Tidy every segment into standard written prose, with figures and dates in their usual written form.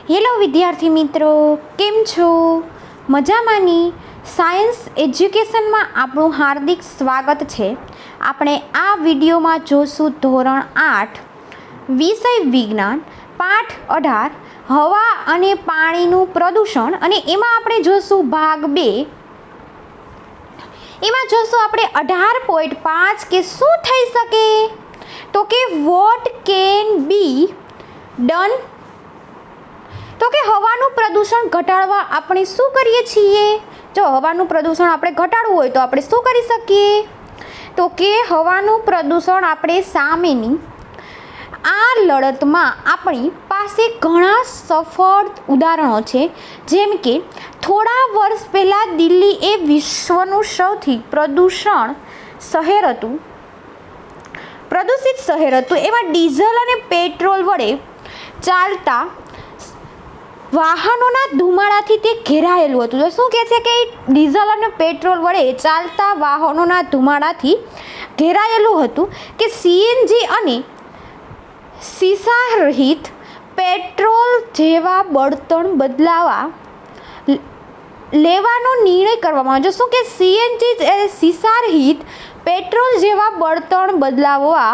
Hello વિદ્યાર્થી મિત્રો, કેમ છો? મજામાંની? સાયન્સ એજ્યુકેશનમાં આપણું હાર્દિક સ્વાગત છે. આપણે આ વિડીયોમાં જોશું ધોરણ 8 વિષય વિજ્ઞાન પાઠ 18 હવા અને પાણીનું પ્રદૂષણ, અને એમાં આપણે જોશું ભાગ 2. એમાં જોશું આપણે 18.5 કે શું થઈ શકે, તો કે વોટ કેન બી ડન, તો કે હવાનું પ્રદૂષણ ઘટાડવા આપણે શું કરીએ છીએ. જો હવાનું પ્રદૂષણ આપણે ઘટાડવું હોય તો આપણે શું કરી શકીએ, તો કે હવાનું પ્રદૂષણ આપણે સામેની આ લડતમાં આપણી પાસે ઘણા સફળ ઉદાહરણો છે. જેમ કે થોડા વર્ષ પહેલાં દિલ્હી એ વિશ્વનું સૌથી પ્રદૂષિત શહેર હતું. એમાં ડીઝલ અને પેટ્રોલ વડે ચાલતા વાહનોના ધુમાડાથી તે ઘેરાયેલું હતું. તો શું કહે છે કે ડીઝલ અને પેટ્રોલ વડે ચાલતા વાહનોના ધુમાડાથી ઘેરાયેલું હતું, કે સીએનજી અને શીશારહિત પેટ્રોલ જેવા બળતણ બદલાવા લેવાનો નિર્ણય કરવામાં આવ્યો. શું કે સીએનજી શીશારહિત પેટ્રોલ જેવા બળતણ બદલાવવા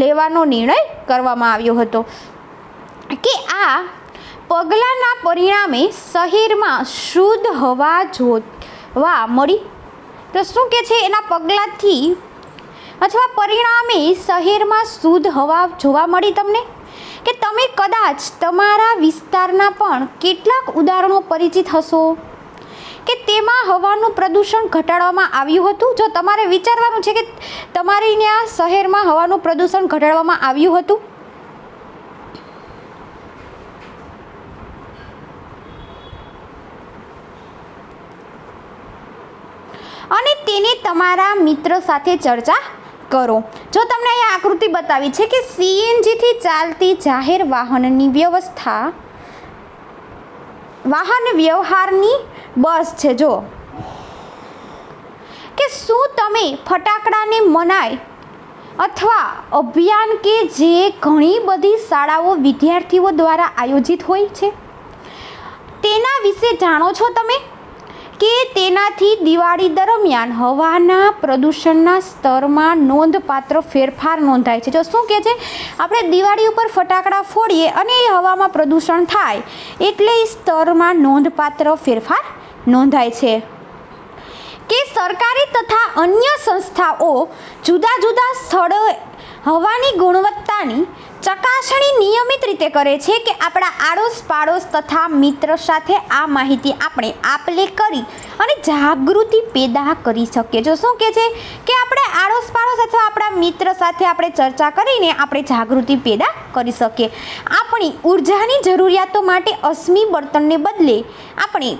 લેવાનો નિર્ણય કરવામાં આવ્યો હતો. કે આ પગલાંના પરિણામે શહેરમાં શુદ્ધ હવા જોવા મળી. તો શું કે છે, એના પગલાંથી અથવા પરિણામે શહેરમાં શુદ્ધ હવા જોવા મળી તમને. કે તમે કદાચ તમારા વિસ્તારના પણ કેટલાક ઉદાહરણો પરિચિત હશો કે તેમાં હવાનું પ્રદૂષણ ઘટાડવામાં આવ્યું હતું. જો તમારે વિચારવાનું છે કે તમારી ત્યાં શહેરમાં હવાનું પ્રદૂષણ ઘટાડવામાં આવ્યું હતું. અને તેને તમારા મિત્ર સાથે ચર્ચા કરો. જો તમને અહીંયા આકૃતિ બતાવી છે કે સીએનજીથી ચાલતી જાહેર વાહનની વાહન વ્યવહારની બસ છે. જો કે શું તમે ફટાકડાને મનાઈ અથવા અભિયાન કે જે ઘણી બધી શાળાઓ વિદ્યાર્થીઓ દ્વારા આયોજિત હોય છે તેના વિશે જાણો છો તમે, કે તેનાથી દિવાળી દરમિયાન હવાના પ્રદૂષણના સ્તરમાં નોંધપાત્ર ફેરફાર નોંધાય છે. જો શું કહે છે, આપણે દિવાળી ઉપર ફટાકડા ફોડીએ અને એ હવામાં પ્રદૂષણ થાય એટલે એ સ્તરમાં નોંધપાત્ર ફેરફાર નોંધાય છે. કે સરકારી તથા અન્ય સંસ્થાઓ જુદા જુદા સ્થળોએ હવાની ગુણવત્તાની ચકાસણી નિયમિત રીતે કરે છે. કે આપણા આડોશ પાડોશ તથા મિત્ર સાથે આ માહિતી આપણે આપલે કરી અને જાગૃતિ પેદા કરી શકીએ. જો શું કહે છે કે આપણે આડોશ પાડોશ અથવા આપણા મિત્ર સાથે આપણે ચર્ચા કરીને આપણે જાગૃતિ પેદા કરી શકીએ. આપણી ઉર્જાની જરૂરિયાતો માટે અશ્મિ બળતણને બદલે આપણે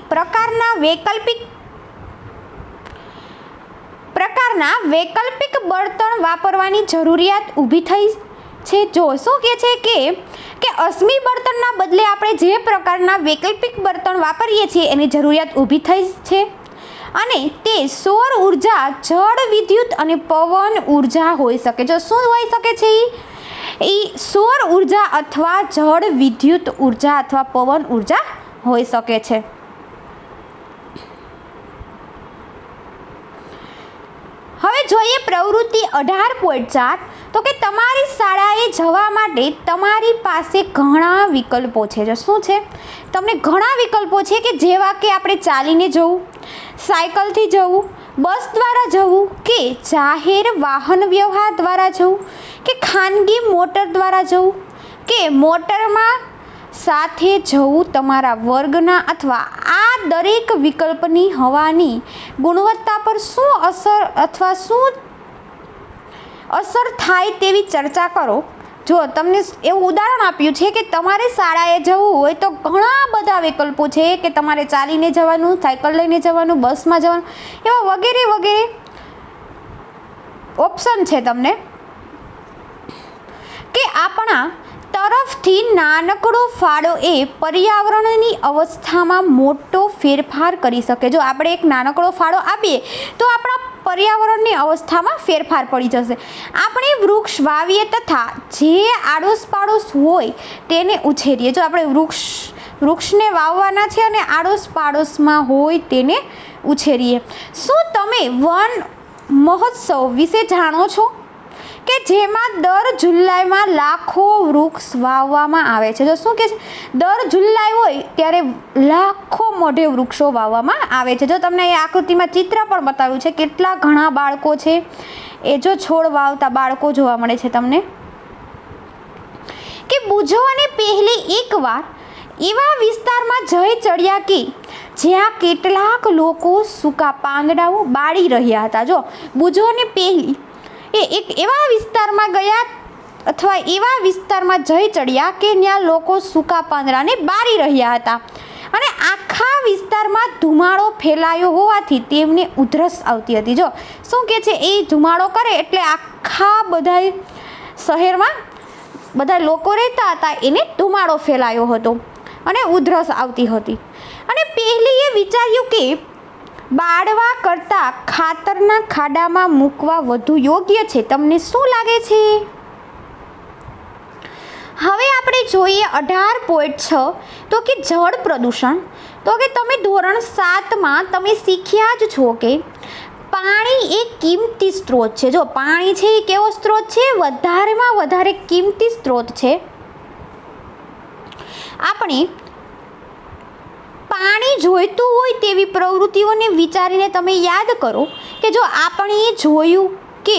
વૈકલ્પિક બળતણ વાપરવાની જરૂરિયાત ઊભી થઈ છે. જો શું કહે છે કે અશ્મિ બળતણના બદલે આપણે જે પ્રકારના વૈકલ્પિક બળતણ વાપરીએ છીએ એની જરૂરિયાત ઊભી થઈ છે, અને તે સૌર ઉર્જા, જળ વિદ્યુત અને પવન ઉર્જા હોઈ શકે. જો શું હોઈ શકે છે, એ સૌર ઉર્જા અથવા જળ વિદ્યુત ઉર્જા અથવા પવન ઉર્જા હોઈ શકે છે. હવે જોઈએ પ્રવૃત્તિ 18.4. તો કે તમારી શાળાએ જવા માટે તમારી પાસે ઘણા વિકલ્પો છે. જો શું છે, તમને ઘણા વિકલ્પો છે, કે જેવા કે આપણે ચાલીને જવું, સાયકલથી જવું, બસ દ્વારા જવું, કે જાહેર વાહન વ્યવહાર દ્વારા જવું, કે ખાનગી મોટર દ્વારા જવું, કે મોટરમાં સાથે જવું. તમારા વર્ગના અથવા આ દરેક વિકલ્પની હવાની ગુણવત્તા પર શું અસર થાય તેવી ચર્ચા કરો. જો તમને એવું ઉદાહરણ આપ્યું છે કે તમારે શાળાએ જવું હોય તો ઘણા બધા વિકલ્પો છે, કે તમારે ચાલીને જવાનું, સાયકલ લઈને જવાનું, બસમાં જવાનું, એવા વગેરે વગેરે ઓપ્શન છે તમને. કે આપણા તરફથી નાનકડો ફાળો એ પર્યાવરણની અવસ્થામાં મોટો ફેરફાર કરી શકે. જો આપણે એક નાનકડો ફાળો આપીએ તો આપણા પર્યાવરણની અવસ્થામાં ફેરફાર પડી જશે. આપણે વૃક્ષ વાવીએ તથા જે આડોશ પાડોશ હોય તેને ઉછેરીએ. જો આપણે વૃક્ષ વૃક્ષને વાવવાના છે અને આડોશ પાડોશમાં હોય તેને ઉછેરીએ. શું તમે વન મહોત્સવ વિશે જાણો છો કે જેમાં દર જુલાઈમાં લાખો વૃક્ષ વાવવામાં આવે છે? જો શું કે દર જુલાઈ હોય ત્યારે લાખો મોઢે વૃક્ષો વાવવામાં આવે છે. જો તમને એ આકૃતિમાં ચિત્ર પણ બતાવ્યું છે, કેટલા ઘણા બાળકો છે એ જો છોડ વાવતા બાળકો જોવા મળે છે તમને. કે બુજોને પહેલી એકવાર એવા વિસ્તારમાં જઈ ચડ્યા કે જ્યાં કેટલાક લોકો સૂકા પાંદડાઓ બાળી રહ્યા હતા. જો બુજોને પહેલી એ એક એવા વિસ્તારમાં ગયા અથવા એવા વિસ્તારમાં જઈ ચડ્યા કે ત્યાં લોકો સૂકા પાંદડાને બાળી રહ્યા હતા અને આખા વિસ્તારમાં ધુમાડો ફેલાયો હોવાથી તેમને ઉધરસ આવતી હતી. જો શું કે છે, એ ધુમાડો કરે એટલે આખા બધા શહેરમાં બધા લોકો રહેતા હતા એને ધુમાડો ફેલાયો હતો અને ઉધરસ આવતી હતી. અને પહેલીએ વિચાર્યું કે બાળવા કરતાં ખાતરના ખાડામાં મૂકવા વધુ યોગ્ય છે. તમને શું લાગે છે? હવે આપણે જોઈએ 18.6 તો કે જળ પ્રદૂષણ. તો કે તમે ધોરણ 7માં તમે શીખ્યા જ છો કે પાણી એક કિંમતી સ્ત્રોત છે. જો પાણી છે એ કેવો સ્ત્રોત છે? વધારેમાં વધારે કિંમતી સ્ત્રોત છે. આપણે પાણી જોઈતું હોય તેવી પ્રવૃત્તિઓને વિચારીને તમે યાદ કરો કે જો આપણે જોયું કે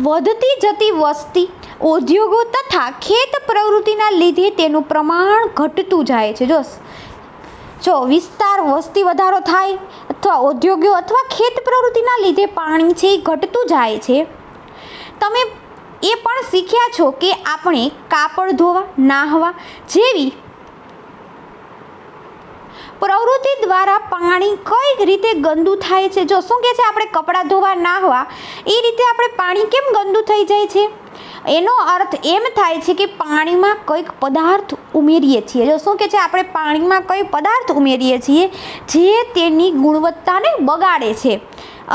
વધતી જતી વસ્તી, ઉદ્યોગો તથા ખેત પ્રવૃત્તિના લીધે તેનું પ્રમાણ ઘટતું જાય છે. જો વિસ્તાર વસ્તી વધારો થાય અથવા ઉદ્યોગો અથવા ખેત પ્રવૃત્તિના લીધે પાણી છે એ ઘટતું જાય છે. તમે એ પણ શીખ્યા છો કે આપણે કાપડ ધોવા, નાહવા જેવી પ્રવૃત્તિ દ્વારા પાણી કઈ રીતે ગંદુ થાય છે? જો શું કે છે, આપણે કપડાં ધોવા, નાહવા એ રીતે આપણે પાણી કેમ ગંદુ થઈ જાય છે? એનો અર્થ એમ થાય છે કે પાણીમાં કંઈક પદાર્થ ઉમેરીએ છીએ. જો શું કે છે, આપણે પાણીમાં કઈ પદાર્થ ઉમેરીએ છીએ જે તેની ગુણવત્તાને બગાડે છે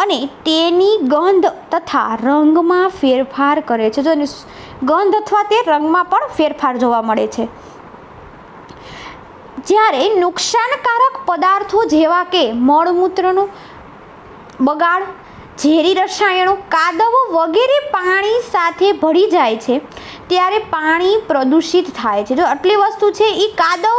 અને તેની ગંધ તથા રંગમાં ફેરફાર કરે છે. જો ગંધ અથવા તે રંગમાં પણ ફેરફાર જોવા મળે છે. જ્યારે નુકસાનકારક પદાર્થો જેવા કે મળમૂત્રનો બગાડ, ઝેરી રસાયણો, કાદવો વગેરે પાણી સાથે ભળી જાય છે ત્યારે પાણી પ્રદૂષિત થાય છે. જો આટલી વસ્તુ છે એ કાદવ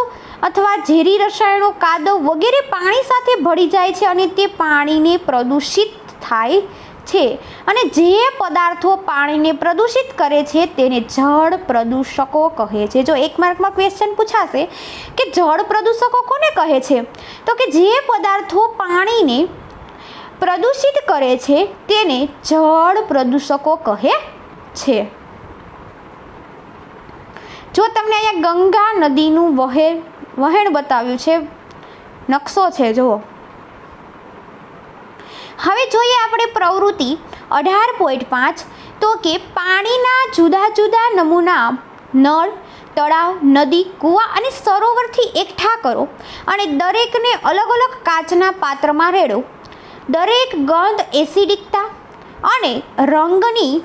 અથવા ઝેરી રસાયણો, કાદવ વગેરે પાણી સાથે ભળી જાય છે અને તે પાણીને પ્રદૂષિત થાય છે. અને જે પદાર્થો પાણીને પ્રદૂષિત કરે છે તેને જળ પ્રદૂષકો કહે છે. જો એક માર્કમાં ક્વેશ્ચન પૂછાશે કે જળ પ્રદૂષકો કોને કહે છે? તો કે જે પદાર્થો પાણીને પ્રદૂષિત કરે છે તેને જળ પ્રદૂષકો કહે છે. જો તમને અહીંયા ગંગા નદીનું વહેણ બતાવ્યું છે, નકશો છે જુઓ. હવે જોઈએ આપણે પ્રવૃત્તિ 18.5 તો કે પાણીના જુદા જુદા નમૂના નળ, તળાવ, નદી, કૂવા અને સરોવરથી એકઠા કરો અને દરેકને અલગ અલગ કાચના પાત્રમાં રેડો. દરેક ગંધ, એસિડિકતા અને રંગની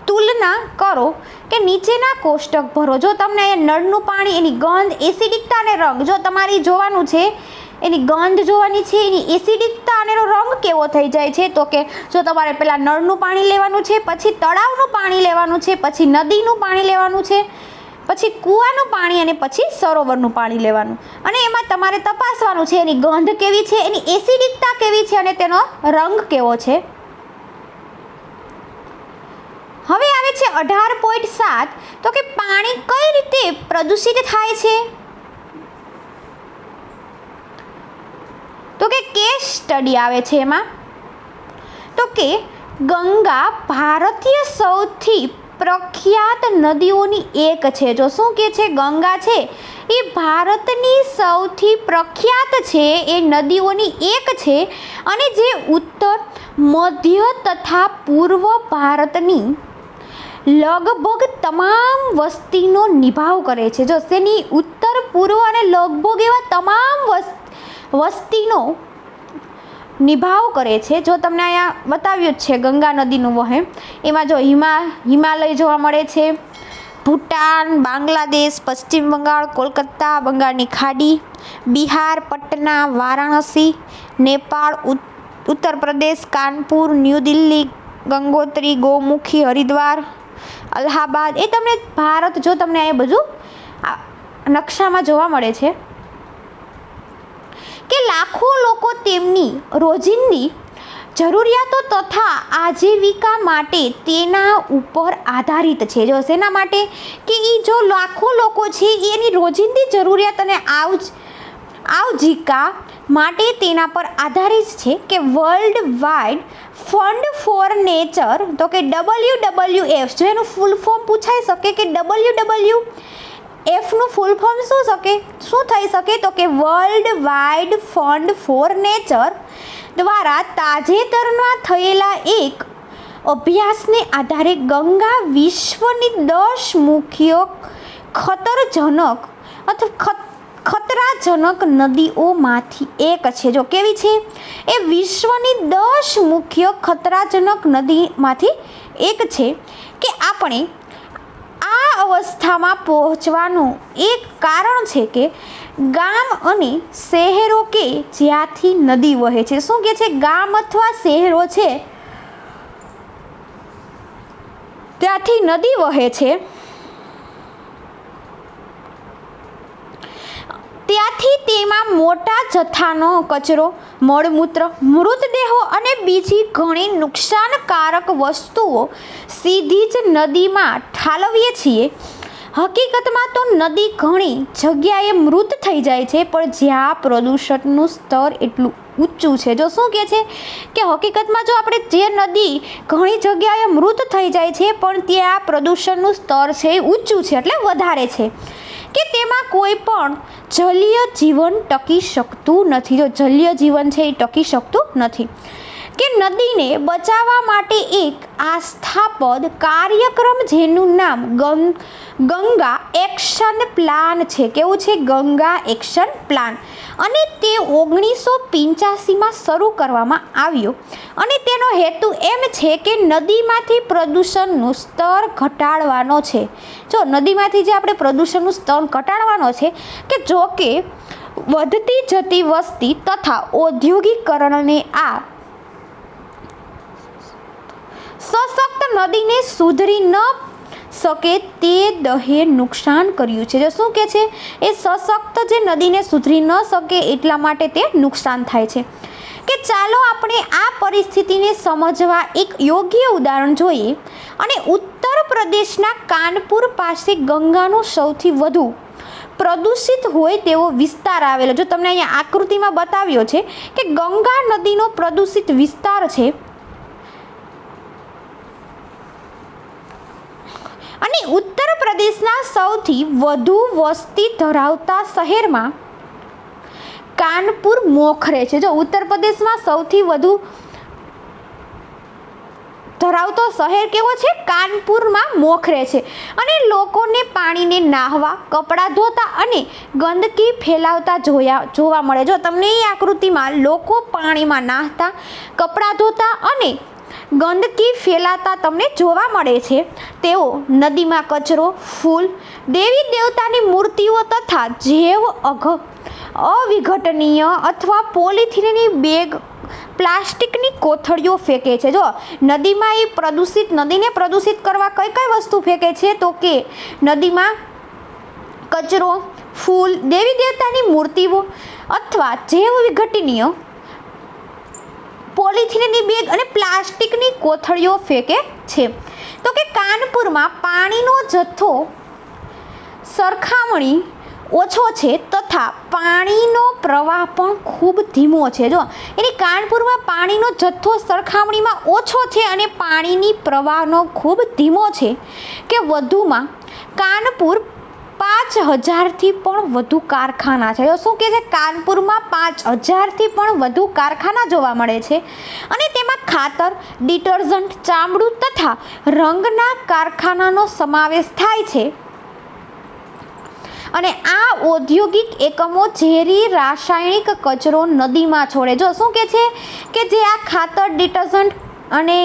તુલના કરો કે નીચેના કોષ્ટક ભરો. જો તમને અહીંયા નળનું પાણી, એની ગંધ, એસિડિકતા અને રંગ જો તમારે જોવાનું છે, એની ગંધ જોવાની છે, એની એસિડિકતા અને એનો રંગ કેવો થઈ જાય છે, તો કે જો તમારે પહેલાં નળનું પાણી લેવાનું છે, પછી તળાવનું પાણી લેવાનું છે, પછી નદીનું પાણી લેવાનું છે, પછી કૂવાનું પાણી અને પછી સરોવરનું પાણી લેવાનું અને એમાં તમારે તપાસવાનું છે એની ગંધ કેવી છે, એની એસિડિકતા કેવી છે અને તેનો રંગ કેવો છે. હવે આવે છે 18.7 તો કે પાણી કઈ રીતે પ્રદૂષિત થાય છે? તો કે કેસ સ્ટડી આવે છે એમાં. તો કે ગંગા ભારતીય સૌથી પ્રખ્યાત નદીઓની એક છે. જો શું કે છે, ગંગા છે એ ભારતની સૌથી પ્રખ્યાત છે એ નદીઓની એક છે અને જે ઉત્તર, મધ્ય તથા પૂર્વ ભારતની લગભગ તમામ વસ્તીનો નિભાવ કરે છે. જો તેની ઉત્તર, પૂર્વ અને લગભગ એવા તમામ વસ્તીનો નિભાવ કરે છે. જો તમને અહીંયા બતાવ્યું જ છે ગંગા નદીનું વહેણ, એમાં જો હિમાલય જોવા મળે છે, ભૂટાન, બાંગ્લાદેશ, પશ્ચિમ બંગાળ, કોલકાતા, બંગાળની ખાડી, બિહાર, પટના, વારાણસી, નેપાળ, ઉત્તર પ્રદેશ, કાનપુર, ન્યૂ દિલ્હી, ગંગોત્રી, ગૌમુખી, હરિદ્વાર, અલ્હાબાદ. એ તમને ભારત જો તમને આ બધું નકશામાં જોવા મળે છે કે લાખો લોકો તેમની રોજિંદી જરૂરિયાતો તથા આજીવિકા માટે તેના ઉપર આધારિત છે. જો શેના માટે કે એ જો લાખો લોકો છે એની રોજિંદી જરૂરિયાત અને આજીવિકા માટે તેના પર આધારિત છે કે world wide fund for nature, તો કે WWF. જો એનું ફૂલ ફોર્મ પૂછાઈ શકે કે WWF નું ફૂલ ફોર્મ શું થઈ શકે, તો કે world wide fund for nature દ્વારા તાજેતરમાં થયેલા એક અભ્યાસને આધારે ગંગા વિશ્વની 10 મુખ્ય ખતરાજનક નદીઓમાંથી એક છે. જો કેવી છે એ વિશ્વની 10 મુખ્ય ખતરાજનક નદીમાંથી એક છે કે આપણે આ અવસ્થામાં પહોંચવાનું એક કારણ છે કે ગામ અને શહેરો કે જ્યાંથી નદી વહે છે. શું કે છે? ગામ અથવા શહેરો છે ત્યાંથી નદી વહે છે, ત્યાંથી તેમાં મોટા જથ્થાનો કચરો, મળમૂત્ર, મૃતદેહો અને બીજી ઘણી નુકસાનકારક વસ્તુઓ સીધી જ નદીમાં ઠાલવીએ છીએ. હકીકતમાં તો નદી ઘણી જગ્યાએ મૃત થઈ જાય છે, પણ જ્યાં પ્રદૂષણનું સ્તર એટલું ઊંચું છે. જો શું કહે છે કે હકીકતમાં જો આપણે જે નદી ઘણી જગ્યાએ મૃત થઈ જાય છે પણ ત્યાં પ્રદૂષણનું સ્તર છે એ ઊંચું છે એટલે વધારે છે કે તેમાં કોઈ પણ જલીય જીવન ટકી શકતું નથી. જો જલીય જીવન છે એ ટકી શકતું નથી કે નદીને બચાવવા માટે એક આસ્થાપદ કાર્યક્રમ જેનું નામ ગંગા એક્શન પ્લાન છે. કેવું છે? Ganga action plan. અને તે 1985માં શરૂ કરવામાં આવ્યો અને તેનો હેતુ એમ છે કે નદીમાંથી પ્રદૂષણનું સ્તર ઘટાડવાનો છે. જો નદીમાંથી જે આપણે પ્રદૂષણનું સ્તર ઘટાડવાનો છે કે જો કે વધતી જતી વસ્તી તથા ઔદ્યોગિકરણને આ સશક્ત નદીને સુધરી ન શકે તે દહે નુકસાન કર્યું છે. જો શું કે છે એ સશક્ત જે નદીને સુધરી ન શકે એટલા માટે તે નુકસાન થાય છે. કે ચાલો આપણે આ પરિસ્થિતિને સમજવા એક યોગ્ય ઉદાહરણ જોઈએ. અને ઉત્તર પ્રદેશના કાનપુર પાસે ગંગાનો સૌથી વધુ પ્રદૂષિત હોય તેવો વિસ્તાર આવેલો. જો તમને અહીંયા આકૃતિમાં બતાવ્યો છે કે ગંગા નદીનો પ્રદૂષિત વિસ્તાર છે અને ઉત્તર પ્રદેશના સૌથી વધુ વસ્તી ધરાવતા શહેરમાં કાનપુર મોખરે છે. જો ઉત્તર પ્રદેશમાં સૌથી વધુ ધરાવતો શહેર કેવો છે? કાનપુરમાં મોખરે છે. અને લોકોને પાણીને નાહવા, કપડાં ધોતા અને ગંદકી ફેલાવતા જોવા મળે. જો તમને એ આકૃતિમાં લોકો પાણીમાં નાહતા, કપડાં ધોતા અને ગંદકી ફેલાતા તમને જોવા મળે છે. તેઓ નદીમાં કચરો, ફૂલ, દેવી દેવતાની મૂર્તિઓ તથા જૈવ અવિઘટનીય અથવા પોલિથીનની બેગ, પ્લાસ્ટિકની કોથળીઓ ફેંકે છે. જો નદીમાં એ નદીને પ્રદૂષિત કરવા કઈ કઈ વસ્તુ ફેંકે છે તો કે નદીમાં કચરો, ફૂલ, દેવી દેવતાની મૂર્તિઓ અથવા જૈવ વિઘટનીય પોલિથીનની બેગ અને પ્લાસ્ટિકની કોથળીઓ ફેંકે છે. તો કે કાનપુરમાં પાણીનો જથ્થો સરખામણી ઓછો છે તથા પાણીનો પ્રવાહ પણ ખૂબ ધીમો છે. જો એની કાનપુરમાં પાણીનો જથ્થો સરખામણીમાં ઓછો છે અને પાણીની પ્રવાહનો ખૂબ ધીમો છે. કે વધુમાં કાનપુર 5000થી પણ વધુ કારખાના છે. શું કહે છે? કાનપુરમાં 5000થી પણ વધુ કારખાના જોવા મળે છે અને તેમાં ખાતર, ડિટર્જન્ટ, ચામડું તથા રંગના કારખાનાનો સમાવેશ થાય છે. અને આ ઔદ્યોગિક એકમો ઝેરી રાસાયણિક કચરો નદીમાં છોડે. જો શું કહે છે કે જે આ ખાતર, ડિટર્જન્ટ અને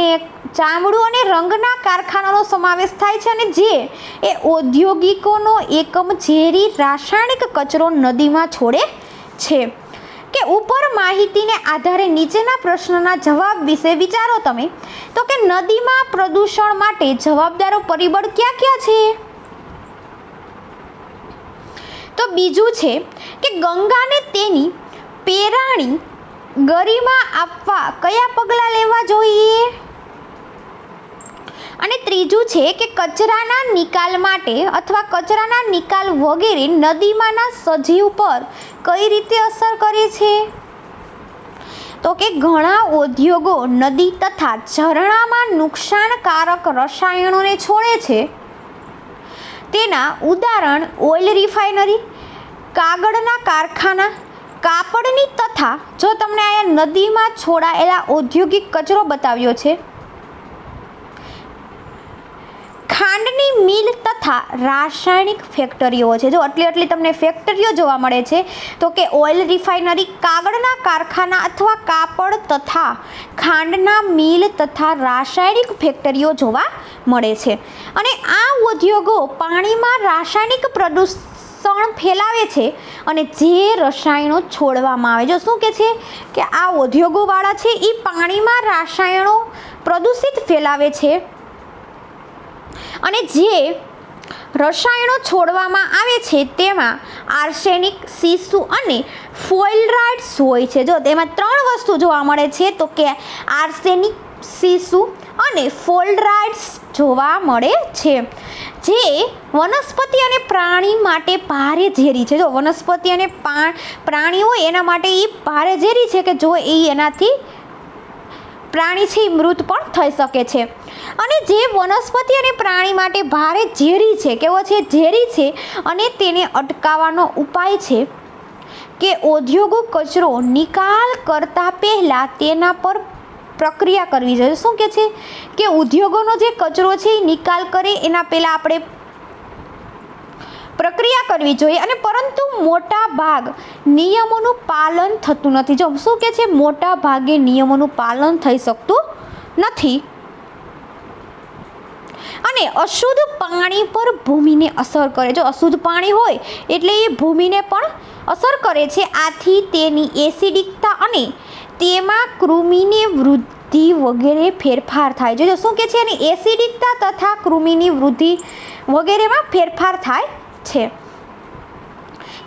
ચામડું અને રંગના કારખાનાનો સમાવેશ થાય છે અને જે એ ઔદ્યોગિકોનો એકમ ઝેરી રાસાયણિક કચરો નદીમાં છોડે છે. કે ઉપર માહિતીને આધારે નીચેના પ્રશ્નના જવાબ વિશે વિચારો તમે. તો કે નદીમાં પ્રદૂષણ માટે જવાબદારો પરિબળ કયા કયા છે? તો બીજું છે કે ગંગાને તેની પેરાણી ગરિમા આપવા કયા પગલાં લેવા જોઈએ? અને ત્રીજું છે કે કચરાના નિકાલ માટે અથવા કચરાના નિકાલ વગેરે નદીમાંના સજીવ પર કઈ રીતે અસર કરે છે? તો કે ઘણા ઉદ્યોગો નદી તથા ઝરણામાં નુકસાનકારક રસાયણોને છોડે છે. તેના ઉદાહરણ ઓઇલ રિફાઇનરી, કાગળના કારખાના, કાપડની તથા જો તમને અહીંયા નદીમાં છોડાયેલા ઔદ્યોગિક કચરો બતાવ્યો છે, ખાંડની મિલ તથા રાસાયણિક ફેક્ટરીઓ છે. જો આટલી તમને ફેક્ટરીઓ જોવા મળે છે. તો કે ઓઇલ રિફાઇનરી, કાગળના કારખાના અથવા કાપડ તથા ખાંડના મિલ તથા રાસાયણિક ફેક્ટરીઓ જોવા મળે છે. અને આ ઉદ્યોગો પાણીમાં રાસાયણિક પ્રદૂષણ ફેલાવે છે અને જે રસાયણો છોડવામાં આવે. જો શું કહે છે કે આ ઉદ્યોગોવાળા છે એ પાણીમાં રસાયણો પ્રદૂષિત ફેલાવે છે અને જે રસાયણો છોડવામાં આવે છે તેમાં આર્સેનિક, સીસુ અને ફ્લોરાઇડ્સ હોય છે. જો તેમાં 3 વસ્તુ જોવા મળે છે. તો કે આર્સેનિક, સીસુ અને ફ્લોરાઇડ્સ જોવા મળે છે, જે વનસ્પતિ અને પ્રાણી માટે ભારે ઝેરી છે. જો વનસ્પતિ અને પ્રાણી હોય એના માટે એ ભારે ઝેરી છે કે જો એ એનાથી પ્રાણી છે એ મૃત પણ થઈ શકે છે. અને જે વનસ્પતિ અને પ્રાણી માટે ભારે ઝેરી છે, કેવો છે? ઝેરી છે. અને તેને અટકાવવાનો ઉપાય છે કે ઔદ્યોગિક કચરો નિકાલ કરતા પહેલા તેના પર પ્રક્રિયા કરવી જોઈએ. શું કહે છે કે ઉદ્યોગોનો જે કચરો છે એ નિકાલ કરે એના પહેલાં આપણે પ્રક્રિયા કરવી જોઈએ. અને પરંતુ મોટા ભાગ નિયમોનું પાલન થતું નથી. જો શું કહે છે? મોટા ભાગે નિયમોનું પાલન થઈ શકતું નથી. અને અશુદ્ધ પાણી પર ભૂમિને અસર કરે. જો અશુદ્ધ પાણી હોય એટલે એ ભૂમિને પણ અસર કરે છે. આથી તેની એસિડિકતા અને તેમાં કૃમિની વૃદ્ધિ વગેરે ફેરફાર થાય છે. જો શું કહે છે? એની એસિડિકતા તથા કૃમિની વૃદ્ધિ વગેરેમાં ફેરફાર થાય છે.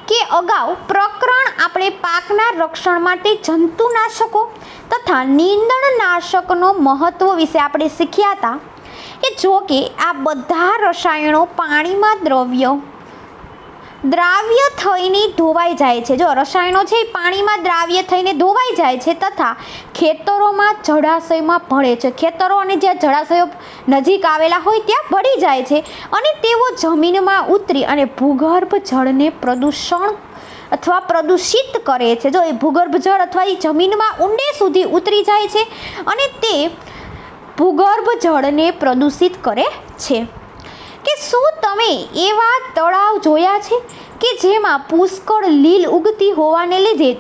કે અગાઉ પ્રકરણ આપણે પાકના રક્ષણ માટે જંતુનાશકો તથા નીંદણનાશકનો મહત્વ વિશે આપણે શીખ્યા હતા કે જો કે આ બધા રસાયણો પાણીમાં દ્રાવ્ય થઈને ધોવાઈ જાય છે. જો રસાયણો છે એ પાણીમાં દ્રાવ્ય થઈને ધોવાઈ જાય છે તથા ખેતરોમાં, જળાશયમાં ભળે છે. ખેતરો અને જ્યાં જળાશયો નજીક આવેલા હોય ત્યાં ભળી જાય છે અને તેઓ જમીનમાં ઉતરી અને ભૂગર્ભ જળને પ્રદૂષણ અથવા પ્રદૂષિત કરે છે. જો એ ભૂગર્ભ જળ અથવા એ જમીનમાં ઊંડે સુધી ઉતરી જાય છે અને તે ભૂગર્ભ જળને પ્રદૂષિત કરે છે. કે શું તમે એવા તળાવ જોયા છે કે જેમાં પુષ્કળ લીલ ઉગતી હોવાને લીધે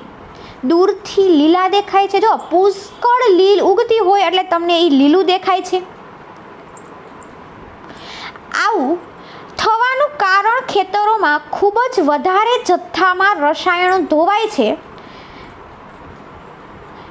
દૂરથી લીલા દેખાય છે? જો પુષ્કળ લીલ ઉગતી હોય એટલે તમને એ લીલું દેખાય છે. આવું થવાનું કારણ ખેતરોમાં ખૂબ જ વધારે જથ્થામાં રસાયણો ધોવાય છે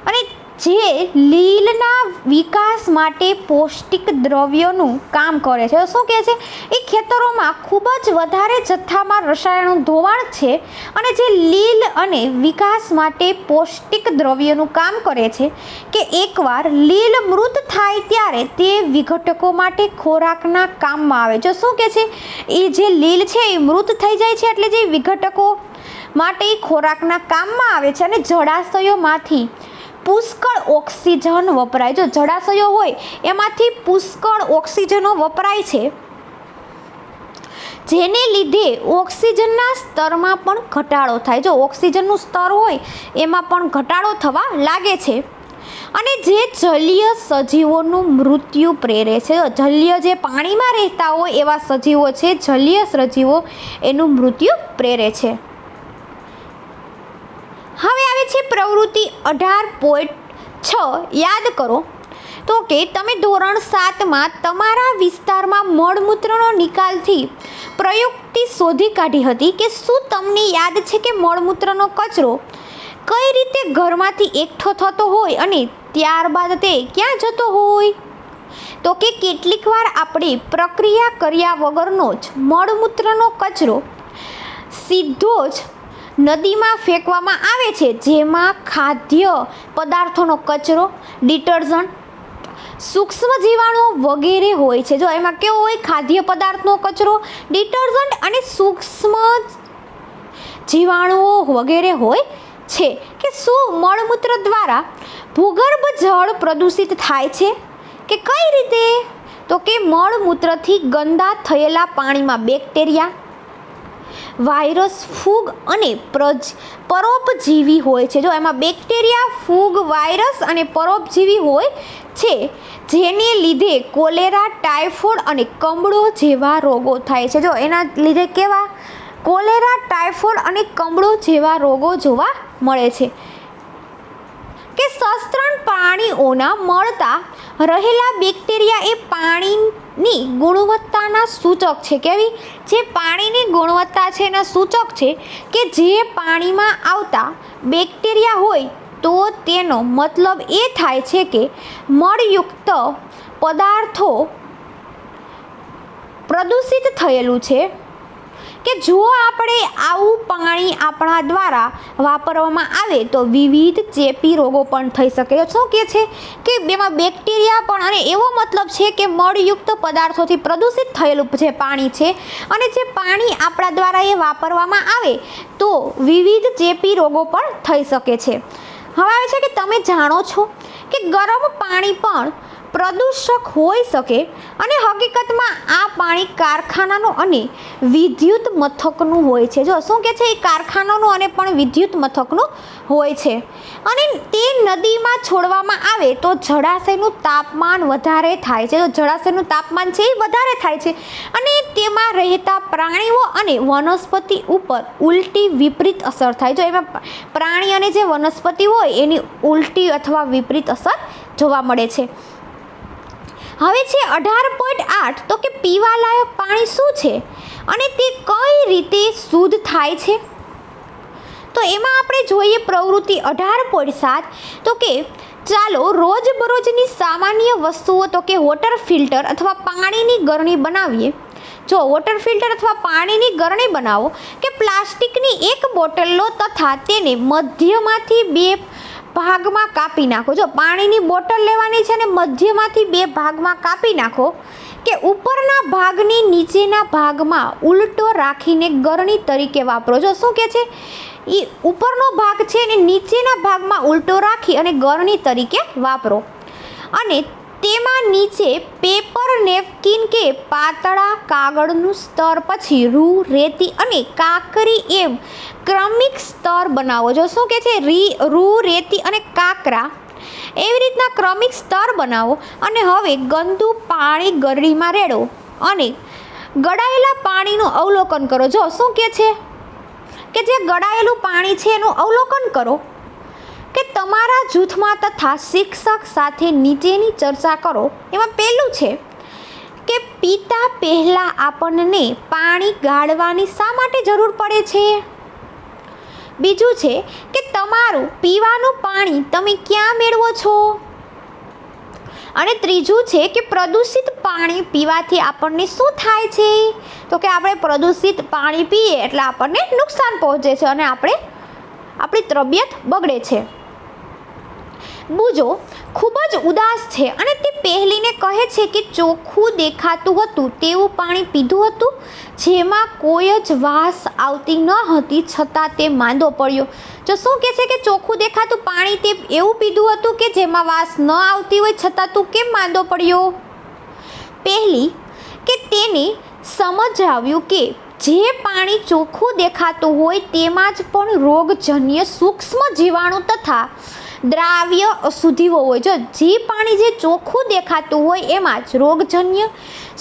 અને જે લીલના વિકાસ માટે પૌષ્ટિક દ્રવ્યોનું કામ કરે છે. શું કહે છે? એ ખેતરોમાં ખૂબ જ વધારે જથ્થામાં રસાયણો ધોવાણ છે અને જે લીલ અને વિકાસ માટે પૌષ્ટિક દ્રવ્યોનું કામ કરે છે કે એકવાર લીલ મૃત થાય ત્યારે તે વિઘટકો માટે ખોરાકના કામમાં આવે. જો શું કહે છે? એ જે લીલ છે એ મૃત થઈ જાય છે એટલે જે વિઘટકો માટે ખોરાકના કામમાં આવે છે અને જળાશયોમાંથી પુષ્કળ ઓક્સિજન વપરાય. જો જળાશયો હોય એમાંથી પુષ્કળ ઓક્સિજનો વપરાય છે, જેને લીધે ઓક્સિજનના સ્તરમાં પણ ઘટાડો થાય. જો ઓક્સિજનનું સ્તર હોય એમાં પણ ઘટાડો થવા લાગે છે અને જે જલીય સજીવોનું મૃત્યુ પ્રેરે છે. જલીય જે પાણીમાં રહેતા હોય એવા સજીવો છે, જલીય સજીવો એનું મૃત્યુ પ્રેરે છે. હવે આવે છે પ્રવૃત્તિ 18.6. યાદ કરો તો કે તમે ધોરણ 7માં તમારા વિસ્તારમાં મળમૂત્રનો નિકાલથી પ્રયુક્તિ શોધી કાઢી હતી કે શું તમને યાદ છે કે મળમૂત્રનો કચરો કઈ રીતે ઘરમાંથી એકઠો થતો હોય અને ત્યારબાદ તે ક્યાં જતો હોય? તો કે કેટલીક વાર આપણે પ્રક્રિયા કર્યા વગરનો જ મળમૂત્રનો કચરો સીધો જ નદીમાં ફેંકવામાં આવે છે, જેમાં ખાદ્ય પદાર્થોનો કચરો, ડિટર્જન્ટ, સૂક્ષ્મ જીવાણુઓ વગેરે હોય છે. જો એમાં કેવો હોય? ખાદ્ય પદાર્થનો કચરો, ડિટર્જન્ટ અને સૂક્ષ્મ જીવાણુઓ વગેરે હોય છે. કે શું મળમૂત્ર દ્વારા ભૂગર્ભ જળ પ્રદૂષિત થાય છે કે કઈ રીતે? તો કે મળમૂત્રથી ગંદા થયેલા પાણીમાં બેક્ટેરિયા, વાયરસ, ફૂગ અને પરોપજીવી હોય છે. જો એમાં બેક્ટેરિયા, ફૂગ, વાયરસ અને પરોપજીવી હોય છે, જેને લીધે કોલેરા, ટાઇફોઇડ અને કમળો જેવા રોગો થાય છે. જો એના લીધે કેવા? કોલેરા, ટાઇફોઇડ અને કમળો જેવા રોગો જોવા મળે છે. કે સસ્તરણ પ્રાણીઓના મળતા રહેલા બેક્ટેરિયા એ પાણીની ગુણવત્તાના સૂચક છે. કેવી? જે પાણીની ગુણવત્તા છે એના સૂચક છે. કે જે પાણીમાં આવતા બેક્ટેરિયા હોય તો તેનો મતલબ એ થાય છે કે મળયુક્ત પદાર્થો પ્રદૂષિત થયેલું છે. કે જો આપણે આવું પાણી આપણા દ્વારા વાપરવામાં આવે તો વિવિધ ચેપી રોગો પણ થઈ શકે. શું કહે છે? કે એમાં બેક્ટેરિયા પણ, અને એવો મતલબ છે કે મળયુક્ત પદાર્થોથી પ્રદૂષિત થયેલું જે પાણી છે, અને જે પાણી આપણા દ્વારા એ વાપરવામાં આવે તો વિવિધ ચેપી રોગો પણ થઈ શકે છે. હવે આવે છે કે તમે જાણો છો કે ગરમ પાણી પણ પ્રદૂષક હોઈ શકે, અને હકીકતમાં આ પાણી કારખાનાનું અને વિદ્યુત મથકનું હોય છે. જો શું કહે છે? એ કારખાનાનું અને પણ વિદ્યુત મથકનું હોય છે. અને તે નદીમાં છોડવામાં આવે તો જળાશયનું તાપમાન વધારે થાય છે. જો જળાશયનું તાપમાન છે એ વધારે થાય છે, અને તેમાં રહેતા પ્રાણીઓ અને વનસ્પતિ ઉપર ઉલટી વિપરીત અસર થાય. જો એમાં પ્રાણી અને જે વનસ્પતિ હોય એની ઉલટી અથવા વિપરીત અસર જોવા મળે છે. હવે છે 18.8 તો કે પીવાલાયક પાણી શું છે અને તે કઈ રીતે શુદ્ધ થાય છે? તો એમાં આપણે જોઈએ પ્રવૃત્તિ 18.7 તો કે ચાલો રોજબરોજની સામાન્ય વસ્તુઓ તો કે વોટર ફિલ્ટર અથવા પાણીની ગરણી બનાવીએ. જો વોટર ફિલ્ટર અથવા પાણીની ગરણી બનાવો કે પ્લાસ્ટિકની એક બોટલ લો તથા તેને મધ્યમાંથી બે ભાગમાં કાપી નાખો. જો પાણીની બોટલ લેવાની છે ને મધ્યમાંથી બે ભાગમાં કાપી નાખો. કે ઉપરના ભાગની નીચેના ભાગમાં ઉલટો રાખીને ગરણી તરીકે વાપરો. જો શું કહે છે? એ ઉપરનો ભાગ છે અને નીચેના ભાગમાં ઉલટો રાખી અને ગરણી તરીકે વાપરો. અને તેમાં નીચે પેપર નેપકિન કે પાતળા કાગળનું સ્તર, પછી રૂ, રેતી અને કાંકરી એમ ક્રમિક સ્તર બનાવો. જો શું કહે છે? રૂ, રેતી અને કાંકરા એવી રીતના ક્રમિક સ્તર બનાવો. અને હવે ગંદુ પાણી ગરણીમાં રેડો અને ગળાયેલા પાણીનું અવલોકન કરો. જો શું કહે છે? કે જે ગળાયેલું પાણી છે એનું અવલોકન કરો. કે તમારા જૂથમાં તથા શિક્ષક સાથે નીચેની ચર્ચા કરો. એમાં પહેલું છે કે પીતા પહેલાં આપણને પાણી ગાળવાની શા માટે જરૂર પડે છે? બીજું છે કે તમારું પીવાનું પાણી તમે ક્યાં મેળવો છો? અને ત્રીજું છે કે પ્રદૂષિત પાણી પીવાથી આપણને શું થાય છે? તો કે આપણે પ્રદૂષિત પાણી પીએ એટલે આપણને નુકસાન પહોંચે છે અને આપણી તબિયત બગડે છે. બુજો ખૂબ જ ઉદાસ છે અને તે પહેલીને કહે છે કે ચોખ્ખું દેખાતું હતું તેવું પાણી પીધું હતું, જેમાં કોઈ જ વાસ આવતી ન હતી, છતાં તે માંદો પડ્યો. જો શું કહે છે? કે ચોખ્ખું દેખાતું પાણી તે એવું પીધું હતું કે જેમાં વાસ ન આવતી હોય, છતાં તું કેમ માંદો પડ્યો? પહેલી કે તેને સમજાવ્યું કે જે પાણી ચોખ્ખું દેખાતું હોય તેમાં જ પણ રોગજન્ય સૂક્ષ્મ જીવાણુ તથા દ્રાવ્ય અશુદ્ધિઓ હોય. જો જે પાણી જે ચોખ્ખું દેખાતું હોય એમાં જ રોગજન્ય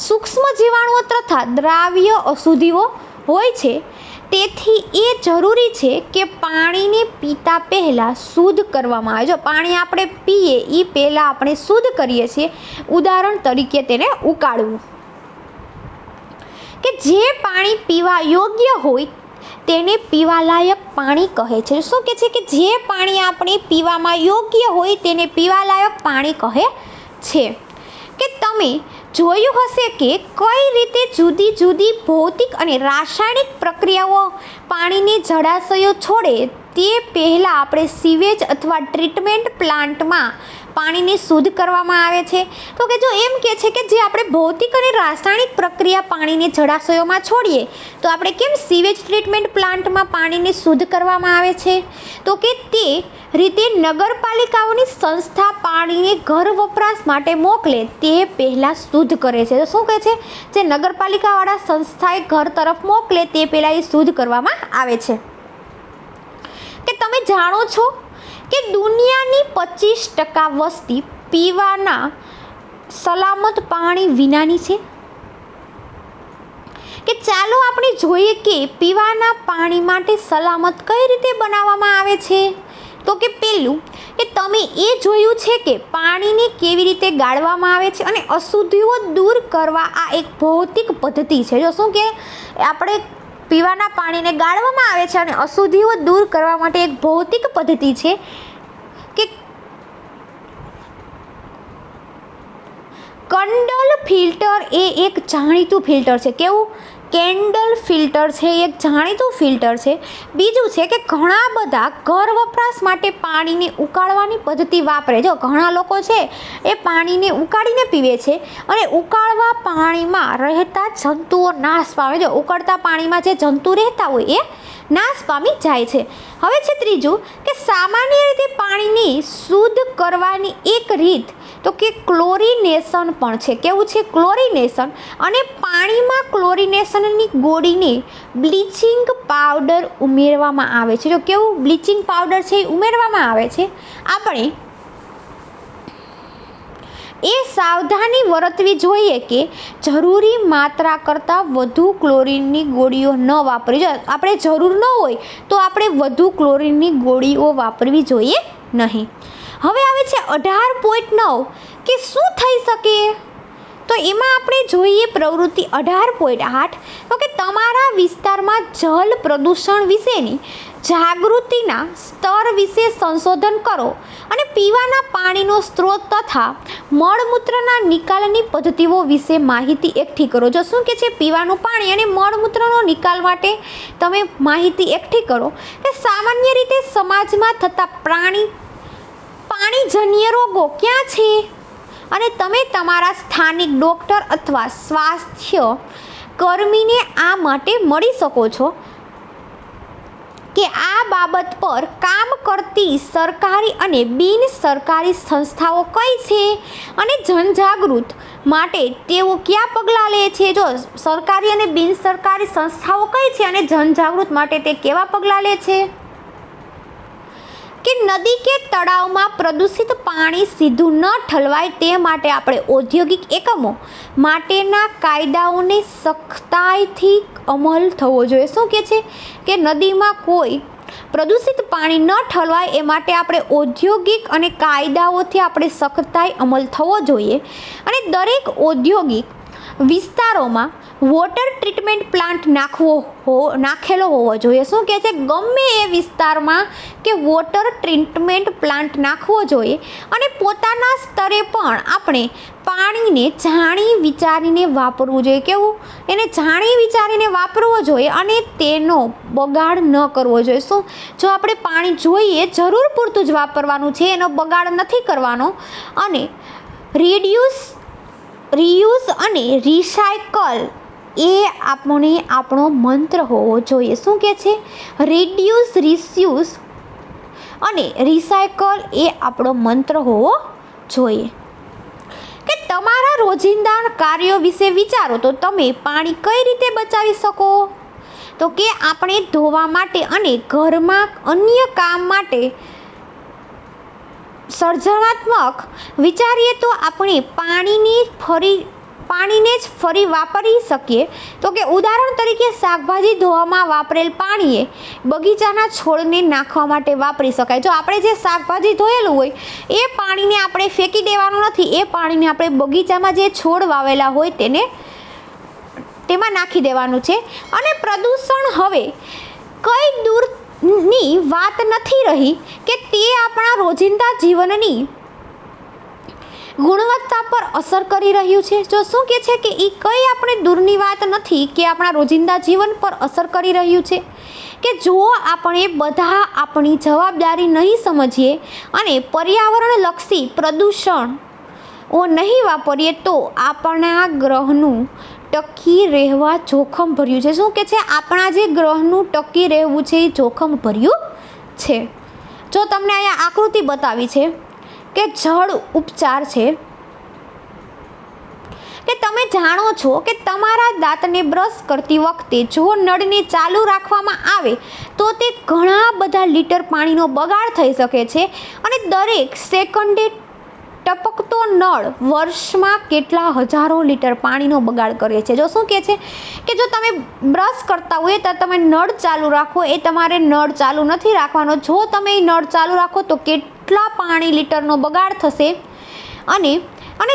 સૂક્ષ્મ જીવાણુઓ તથા દ્રાવ્ય અશુદ્ધિઓ હોય છે, તેથી એ જરૂરી છે કે પાણીને પીતા પહેલાં શુદ્ધ કરવામાં આવે. જો પાણી આપણે પીએ એ પહેલાં આપણે શુદ્ધ કરીએ છીએ. ઉદાહરણ તરીકે તેને ઉકાળવું. કે જે પાણી પીવા યોગ્ય હોય તેને પીવાલાયક પાણી કહે છે. શું કહે છે? કે જે પાણી આપણે પીવામાં યોગ્ય હોય તેને પીવાલાયક પાણી કહે છે. કે તમે જોયું હશે કે કઈ રીતે જુદી જુદી ભૌતિક અને રાસાયણિક પ્રક્રિયાઓ પાણીને જળાશયો છોડે તે પહેલાં આપણે સીવેજ અથવા ટ્રીટમેન્ટ પ્લાન્ટમાં પાણીને શુદ્ધ કરવામાં આવે છે. તો કે જો એમ કહે છે કે જે આપણે ભૌતિક અને રાસાયણિક પ્રક્રિયા પાણીને જળાશયોમાં છોડીએ તો આપણે કેમ સીવેજ ટ્રીટમેન્ટ પ્લાન્ટમાં પાણીને શુદ્ધ કરવામાં આવે છે? તો કે તે રીતે નગરપાલિકાઓની સંસ્થા પાણીને ઘર વપરાશ માટે મોકલે તે પહેલાં શુદ્ધ કરે છે. તો શું કહે છે? જે નગરપાલિકાવાળા સંસ્થાએ ઘર તરફ મોકલે તે પહેલાં એ શુદ્ધ કરવામાં આવે છે. કે તમે જાણો છો કે દુનિયાની 25% વસ્તી પીવાના સલામત પાણી વિનાની છે. કે ચાલો આપણે જોઈએ કે પીવાના પાણી માટે સલામત કઈ રીતે બનાવવામાં આવે છે. તો કે પહેલું કે તમે એ જોયું છે કે પાણીને કેવી રીતે ગાળવામાં આવે છે અને અશુદ્ધિઓ દૂર કરવા આ એક ભૌતિક પદ્ધતિ છે. જો શું કે આપણે પીવાના પાણીને ગાળવામાં આવે છે અને અશુદ્ધિઓ દૂર કરવા માટે એક ભૌતિક પદ્ધતિ છે. કે કંડલ ફિલ્ટર એ એક જાણીતું ફિલ્ટર છે. કેવું? કેન્ડલ ફિલ્ટર છે એક જાણીતું ફિલ્ટર છે. બીજું છે કે ઘણા બધા ઘર વપરાશ માટે પાણીને ઉકાળવાની પદ્ધતિ વાપરે. જો ઘણા લોકો છે એ પાણીને ઉકાળીને પીવે છે અને ઉકાળવા પાણીમાં રહેતા જંતુઓ નાશ પામે. જો ઉકળતા પાણીમાં જે જંતુ રહેતા હોય એ નાશ પામી જાય છે. હવે છે ત્રીજું કે સામાન્ય રીતે પાણીને શુદ્ધ કરવાની એક રીત તો કે ક્લોરિનેશન પણ છે. કેવું છે? ક્લોરિનેશન. અને પાણીમાં ક્લોરિનેશનની ગોળીને બ્લીચિંગ પાવડર ઉમેરવામાં આવે છે. જો કેવું બ્લીચિંગ પાવડર છે એ ઉમેરવામાં આવે છે. આપણે એ સાવધાની વર્તવી જોઈએ કે જરૂરી માત્રા કરતાં વધુ ક્લોરીનની ગોળીઓ ન વાપરવી જોઈએ. આપણે જરૂર ન હોય તો આપણે વધુ ક્લોરીનની ગોળીઓ વાપરવી જોઈએ નહીં. હવે આવે છે 18.9 કે શું થઈ શકે? તો એમાં આપણે જોઈએ પ્રવૃત્તિ 18.8 તો કે તમારા વિસ્તારમાં જળ પ્રદૂષણ વિશેની જાગૃતિના સ્તર વિશે સંશોધન કરો અને પીવાના પાણીનો સ્ત્રોત તથા મળમૂત્રના નિકાલની પદ્ધતિઓ વિશે માહિતી એકઠી કરો. જો શું કે છે? પીવાનું પાણી અને મળમૂત્રનો નિકાલ માટે તમે માહિતી એકઠી કરો. કે સામાન્ય રીતે સમાજમાં થતા પાણીજન્ય રોગો ક્યાં છે અને તમે તમારા સ્થાનિક ડૉક્ટર અથવા સ્વાસ્થ્ય કર્મીને આ માટે મળી શકો છો. કે આ બાબત પર કામ કરતી સરકારી અને બિન સરકારી સંસ્થાઓ કઈ છે અને જનજાગૃત માટે તેઓ કયા પગલાં લે છે. જો સરકારી અને બિન સરકારી સંસ્થાઓ કઈ છે અને જનજાગૃત માટે તે કેવા પગલાં લે છે. કે નદી કે તળાવમાં પ્રદૂષિત પાણી સીધું ન ઠલવાય તે માટે આપણે ઔદ્યોગિક એકમો માટેના કાયદાઓને સખ્તાઈથી અમલ થવો જોઈએ. શું કહે છે? કે નદીમાં કોઈ પ્રદૂષિત પાણી ન ઠલવાય એ માટે આપણે ઔદ્યોગિક અને કાયદાઓથી આપણે સખ્તાઈ અમલ થવો જોઈએ. અને દરેક ઔદ્યોગિક વિસ્તારોમાં વોટર ટ્રીટમેન્ટ પ્લાન્ટ નાખેલો હોવો જોઈએ. શું કહે છે? ગમે એ વિસ્તારમાં કે વોટર ટ્રીટમેન્ટ પ્લાન્ટ નાખવો જોઈએ. અને પોતાના સ્તરે પણ આપણે પાણીને જાણી વિચારીને વાપરવું જોઈએ. કેવું? એને જાણી વિચારીને વાપરવું જોઈએ અને તેનો બગાડ ન કરવો જોઈએ. શું? જો આપણે પાણી જોઈએ જરૂર પૂરતું જ વાપરવાનું છે, એનો બગાડ નથી કરવાનો. અને રીયુઝ અને રિસાયકલ એ આપણો મંત્ર હોવો જોઈએ. શું કહે છે? રિડ્યુસ, રિસ્યુઝ અને રિસાયકલ એ આપણો મંત્ર હોવો જોઈએ. કે તમારા રોજિંદા કાર્યો વિશે વિચારો તો તમે પાણી કઈ રીતે બચાવી શકો? તો કે આપણે ધોવા માટે અને ઘરમાં અન્ય કામ માટે સર્જનાત્મક વિચારીએ તો આપણે પાણીને જ ફરી વાપરી શકીએ? તો કે ઉદાહરણ તરીકે શાકભાજી ધોવામાં વાપરેલ પાણી એ બગીચાના છોડને નાખવા માટે વાપરી શકાય. જો આપણે જે શાકભાજી ધોયેલું હોય એ પાણીને આપણે ફેંકી દેવાનું નથી, એ પાણીને આપણે બગીચામાં જે છોડ વાવેલા હોય તેમાં નાખી દેવાનું છે. અને પ્રદૂષણ હવે કઈ દૂરની વાત નથી રહી કે તે આપણા રોજિંદા જીવનની ગુણવત્તા પર અસર કરી રહ્યું છે. જો શું કહે છે કે એ કઈ આપણે દૂરની વાત નથી કે આપણા રોજિંદા જીવન પર અસર કરી રહ્યું છે, કે જો આપણે બધા આપણી જવાબદારી નહીં સમજીએ અને પર્યાવરણલક્ષી પ્રદૂષણો નહીં વાપરીએ તો આપણા ગ્રહનું ટકી રહેવા જોખમ ભર્યું છે. શું કે છે? આપણા જે ગ્રહનું ટકી રહેવું છે એ જોખમ ભર્યું છે. જો તમને અહીંયા આકૃતિ બતાવી છે કે જળ ઉપચાર છે, કે તમે જાણો છો કે તમારા દાંતને બ્રશ કરતી વખતે જો નળને ચાલુ રાખવામાં આવે તો તે ઘણા બધા લીટર પાણીનો બગાડ થઈ શકે છે અને દરેક સેકન્ડે ટપકતો નળ વર્ષમાં કેટલા હજારો લીટર પાણીનો બગાડ કરે છે. જો શું કહે છે કે જો તમે બ્રશ કરતા હોય તો તમે નળ ચાલુ રાખો, એ તમારે નળ ચાલુ નથી રાખવાનો. જો તમે નળ ચાલુ રાખો તો કેટલા પાણી લીટરનો બગાડ થશે અને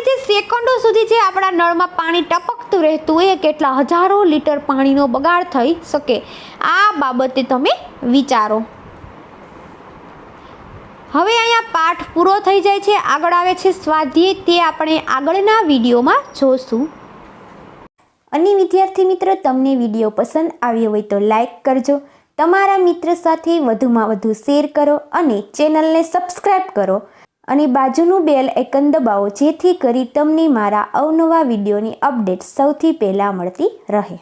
જે સેકન્ડો સુધી જે આપણા નળમાં પાણી ટપકતું રહેતું હોય એ કેટલા હજારો લીટર પાણીનો બગાડ થઈ શકે. આ બાબતે તમે વિચારો. હવે અહીંયા પાઠ પૂરો થઈ જાય છે. આગળ આવે છે સ્વાધ્યાય, તે આપણે આગળના વિડીયોમાં જોશું. અને વિદ્યાર્થી મિત્રો, તમને વિડીયો પસંદ આવ્યો હોય તો લાઈક કરજો, તમારા મિત્ર સાથે વધુમાં વધુ શેર કરો અને ચેનલને સબસ્ક્રાઈબ કરો અને બાજુનું બેલ આઇકન દબાવો, જેથી કરી તમને મારા અવનવા વિડીયોની અપડેટ સૌથી પહેલાં મળતી રહે.